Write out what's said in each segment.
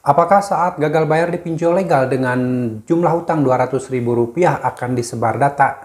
Apakah saat gagal bayar di pinjol legal dengan jumlah hutang Rp200.000 akan disebar data?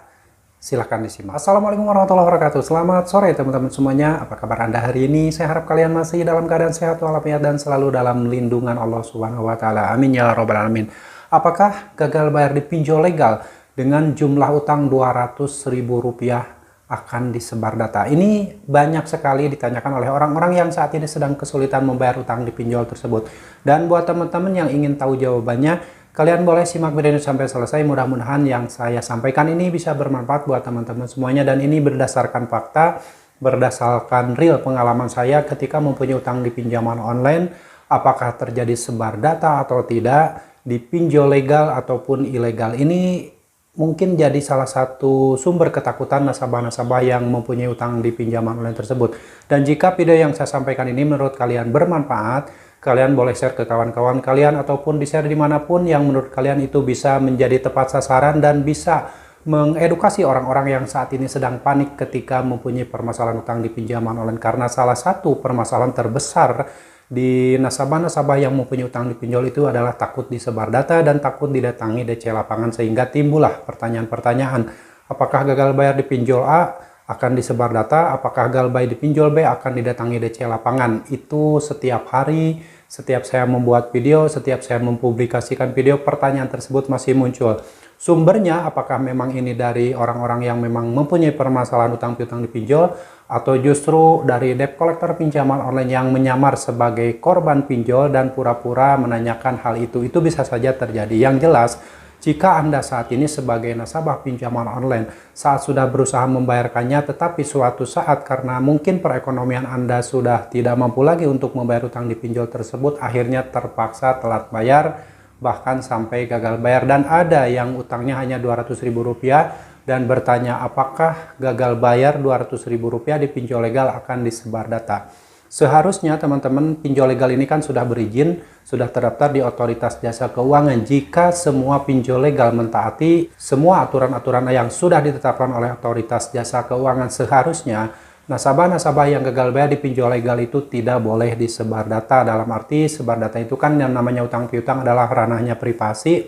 Silahkan disimak. Assalamualaikum warahmatullahi wabarakatuh. Selamat sore teman-teman semuanya. Apa kabar Anda hari ini? Saya harap kalian masih dalam keadaan sehat walafiat dan selalu dalam lindungan Allah Subhanahu wa taala. Amin ya rabbal alamin. Apakah gagal bayar di pinjol legal dengan jumlah utang Rp200.000 akan disebar data? Ini banyak sekali ditanyakan oleh orang-orang yang saat ini sedang kesulitan membayar utang di pinjol tersebut. Dan buat teman-teman yang ingin tahu jawabannya, kalian boleh simak video ini sampai selesai. Mudah-mudahan yang saya sampaikan ini bisa bermanfaat buat teman-teman semuanya. Dan ini berdasarkan fakta, berdasarkan real pengalaman saya ketika mempunyai utang di pinjaman online. Apakah terjadi sebar data atau tidak di pinjol legal ataupun ilegal. Ini mungkin jadi salah satu sumber ketakutan nasabah-nasabah yang mempunyai utang di pinjaman online tersebut. Dan jika video yang saya sampaikan ini menurut kalian bermanfaat, kalian boleh share ke kawan-kawan kalian ataupun di-share dimanapun yang menurut kalian itu bisa menjadi tepat sasaran dan bisa mengedukasi orang-orang yang saat ini sedang panik ketika mempunyai permasalahan utang di pinjaman online. Karena salah satu permasalahan terbesar di nasabah-nasabah yang mempunyai utang di pinjol itu adalah takut disebar data dan takut didatangi DC lapangan, sehingga timbullah pertanyaan-pertanyaan, apakah gagal bayar di pinjol A akan disebar data, apakah gagal bayar di pinjol B akan didatangi DC lapangan. Itu setiap hari, setiap saya membuat video, setiap saya mempublikasikan video, pertanyaan tersebut masih muncul. Sumbernya apakah memang ini dari orang-orang yang memang mempunyai permasalahan utang piutang di pinjol, atau justru dari debt collector pinjaman online yang menyamar sebagai korban pinjol dan pura-pura menanyakan hal itu. Itu bisa saja terjadi. Yang jelas, jika Anda saat ini sebagai nasabah pinjaman online, saat sudah berusaha membayarkannya, tetapi suatu saat karena mungkin perekonomian Anda sudah tidak mampu lagi untuk membayar utang di pinjol tersebut, akhirnya terpaksa telat bayar, bahkan sampai gagal bayar. Dan ada yang utangnya hanya Rp200.000 dan bertanya apakah gagal bayar Rp200.000 di pinjol legal akan disebar data. Seharusnya teman-teman, pinjol legal ini kan sudah berizin, sudah terdaftar di Otoritas Jasa Keuangan. Jika semua pinjol legal mentaati semua aturan-aturan yang sudah ditetapkan oleh Otoritas Jasa Keuangan, seharusnya nasabah-nasabah yang gagal bayar di pinjol legal itu tidak boleh disebar data. Dalam arti sebar data itu kan yang namanya utang piutang adalah ranahnya privasi.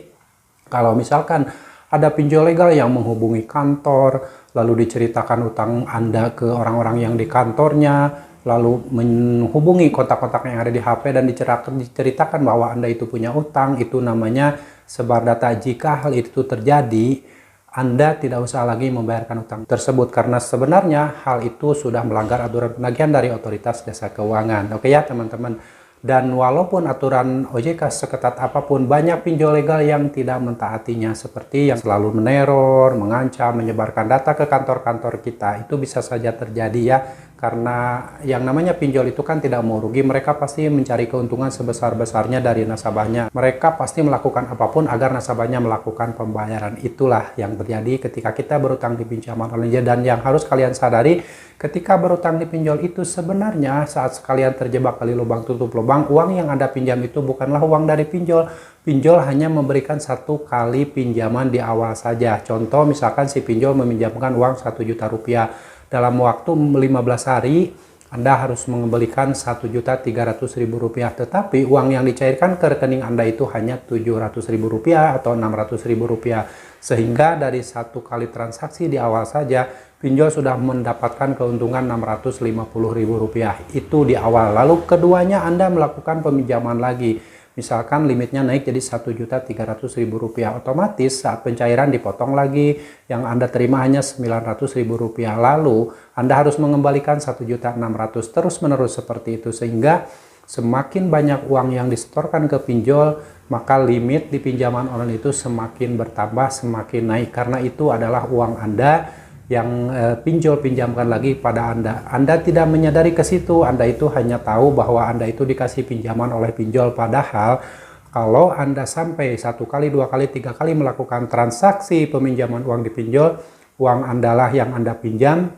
Kalau misalkan ada pinjol legal yang menghubungi kantor, lalu diceritakan utang Anda ke orang-orang yang di kantornya, lalu menghubungi kontak-kontak yang ada di HP dan diceritakan bahwa Anda itu punya utang, itu namanya sebar data. Jika hal itu terjadi, Anda tidak usah lagi membayarkan utang tersebut, karena sebenarnya hal itu sudah melanggar aturan penagihan dari Otoritas Jasa Keuangan. Oke ya teman-teman. Dan walaupun aturan OJK seketat apapun, banyak pinjol legal yang tidak mentaatinya, seperti yang selalu meneror, mengancam, menyebarkan data ke kantor-kantor kita. Itu bisa saja terjadi ya, karena yang namanya pinjol itu kan tidak mau rugi. Mereka pasti mencari keuntungan sebesar-besarnya dari nasabahnya. Mereka pasti melakukan apapun agar nasabahnya melakukan pembayaran. Itulah yang terjadi ketika kita berutang di pinjaman online. Dan yang harus kalian sadari, ketika berutang di pinjol itu sebenarnya saat kalian terjebak kali lubang tutup lubang, uang yang Anda pinjam itu bukanlah uang dari pinjol. Pinjol hanya memberikan satu kali pinjaman di awal saja. Contoh misalkan si pinjol meminjamkan uang Rp1.000.000. Dalam waktu 15 hari Anda harus mengembalikan Rp1.300.000. Tetapi uang yang dicairkan ke rekening Anda itu hanya Rp700.000 atau Rp600.000. Sehingga dari satu kali transaksi di awal saja, pinjol sudah mendapatkan keuntungan Rp650.000. Itu di awal. Lalu keduanya Anda melakukan peminjaman lagi. Misalkan limitnya naik jadi Rp1.300.000. Otomatis saat pencairan dipotong lagi. Yang Anda terima hanya Rp900.000. Lalu Anda harus mengembalikan Rp1.600.000. Terus-menerus seperti itu. Sehingga semakin banyak uang yang disetorkan ke pinjol, maka limit di pinjaman online itu semakin bertambah, semakin naik. Karena itu adalah uang Anda yang pinjol pinjamkan lagi pada Anda. Anda tidak menyadari ke situ. Anda itu hanya tahu bahwa Anda itu dikasih pinjaman oleh pinjol. Padahal kalau Anda sampai 1 kali, 2 kali, 3 kali melakukan transaksi peminjaman uang di pinjol, uang Anda lah yang Anda pinjam,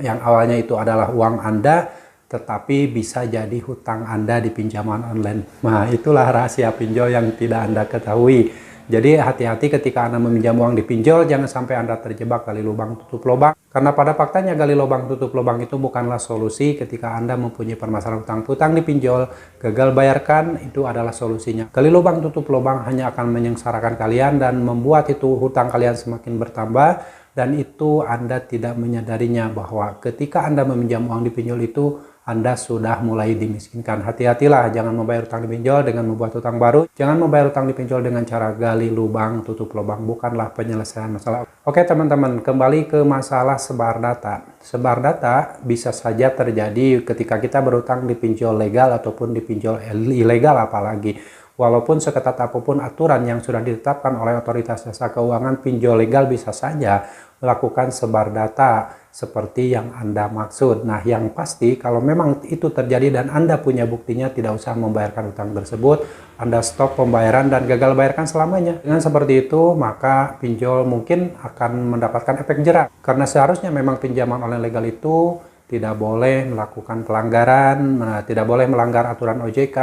yang awalnya itu adalah uang Anda, tetapi bisa jadi hutang Anda di pinjaman online. Nah, itulah rahasia pinjol yang tidak Anda ketahui. Jadi hati-hati ketika Anda meminjam uang di pinjol, jangan sampai Anda terjebak kali lubang tutup lubang. Karena pada faktanya gali lubang tutup lubang itu bukanlah solusi ketika Anda mempunyai permasalahan hutang di pinjol, gagal bayarkan, itu adalah solusinya. Gali lubang tutup lubang hanya akan menyengsarakan kalian dan membuat itu hutang kalian semakin bertambah, dan itu Anda tidak menyadarinya bahwa ketika Anda meminjam uang di pinjol itu Anda sudah mulai dimiskinkan. Hati-hatilah, jangan membayar utang di pinjol dengan membuat utang baru. Jangan membayar utang di pinjol dengan cara gali lubang, tutup lubang. Bukanlah penyelesaian masalah. Oke teman-teman, kembali ke masalah sebar data. Sebar data bisa saja terjadi ketika kita berutang di pinjol legal ataupun di pinjol ilegal apalagi. Walaupun seketat apapun aturan yang sudah ditetapkan oleh otoritas jasa keuangan, pinjol legal bisa saja melakukan sebar data seperti yang Anda maksud. Nah, yang pasti kalau memang itu terjadi dan Anda punya buktinya, tidak usah membayarkan utang tersebut. Anda stop pembayaran dan gagal bayarkan selamanya. Dengan seperti itu, maka pinjol mungkin akan mendapatkan efek jerak. Karena seharusnya memang pinjaman online legal itu tidak boleh melakukan pelanggaran, tidak boleh melanggar aturan OJK,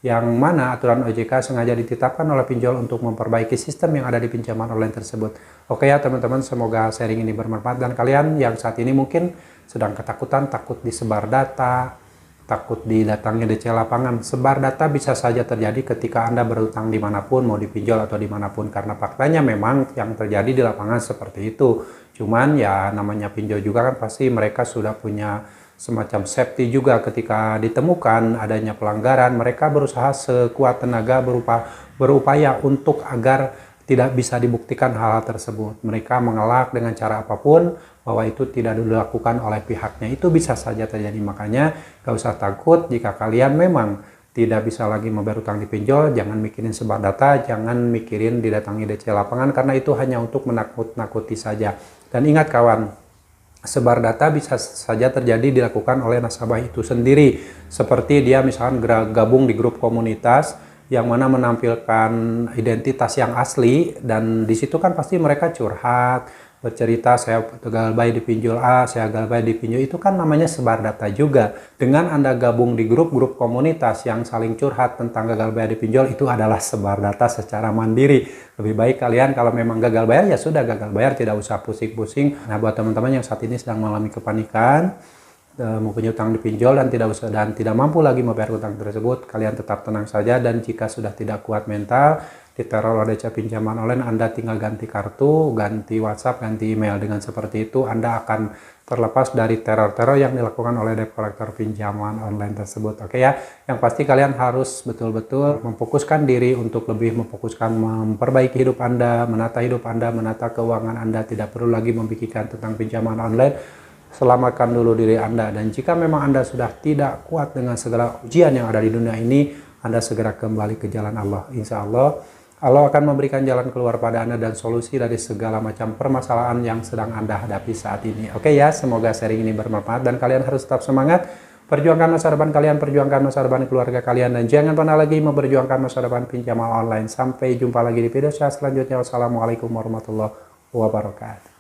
yang mana aturan OJK sengaja ditetapkan oleh pinjol untuk memperbaiki sistem yang ada di pinjaman online tersebut. Oke ya teman-teman, semoga sharing ini bermanfaat, dan kalian yang saat ini mungkin sedang ketakutan, takut disebar data, takut didatangi DC lapangan. Sebar data bisa saja terjadi ketika Anda berutang dimanapun, mau dipinjol atau dimanapun, karena faktanya memang yang terjadi di lapangan seperti itu. Cuman ya namanya pinjol juga kan pasti mereka sudah punya semacam safety juga. Ketika ditemukan adanya pelanggaran, mereka berusaha sekuat tenaga berupaya untuk agar tidak bisa dibuktikan hal-hal tersebut. Mereka mengelak dengan cara apapun bahwa itu tidak dilakukan oleh pihaknya. Itu bisa saja terjadi. Makanya gak usah takut jika kalian memang tidak bisa lagi membayar utang di pinjol. Jangan mikirin sebar data, jangan mikirin didatangi DC lapangan, karena itu hanya untuk menakut-nakuti saja. Dan ingat kawan, sebar data bisa saja terjadi dilakukan oleh nasabah itu sendiri. Seperti dia misalkan gabung di grup komunitas yang mana menampilkan identitas yang asli, dan disitu kan pasti mereka curhat, bercerita saya gagal bayar di pinjol A, saya gagal bayar di pinjol, itu kan namanya sebar data juga. Dengan Anda gabung di grup-grup komunitas yang saling curhat tentang gagal bayar di pinjol, itu adalah sebar data secara mandiri. Lebih baik kalian kalau memang gagal bayar, ya sudah gagal bayar, tidak usah pusing-pusing. Nah, buat teman-teman yang saat ini sedang mengalami kepanikan, mempunyai utang di pinjol dan tidak mampu lagi membayar utang tersebut, kalian tetap tenang saja. Dan jika sudah tidak kuat mental diteror oleh DC pinjaman online, Anda tinggal ganti kartu, ganti WhatsApp, ganti email. Dengan seperti itu Anda akan terlepas dari teror-teror yang dilakukan oleh debt collector pinjaman online tersebut. Oke ya, yang pasti kalian harus betul-betul memfokuskan diri untuk lebih memfokuskan memperbaiki hidup Anda, menata hidup Anda, menata keuangan Anda. Tidak perlu lagi memikirkan tentang pinjaman online. Selamatkan dulu diri Anda, dan jika memang Anda sudah tidak kuat dengan segala ujian yang ada di dunia ini, Anda segera kembali ke jalan Allah. Insya Allah, Allah akan memberikan jalan keluar pada Anda dan solusi dari segala macam permasalahan yang sedang Anda hadapi saat ini. Oke ya, semoga sharing ini bermanfaat dan kalian harus tetap semangat. Perjuangkan masa depan kalian, perjuangkan masa depan keluarga kalian, dan jangan pernah lagi memperjuangkan masa depan pinjaman online. Sampai jumpa lagi di video saya selanjutnya. Wassalamualaikum warahmatullahi wabarakatuh.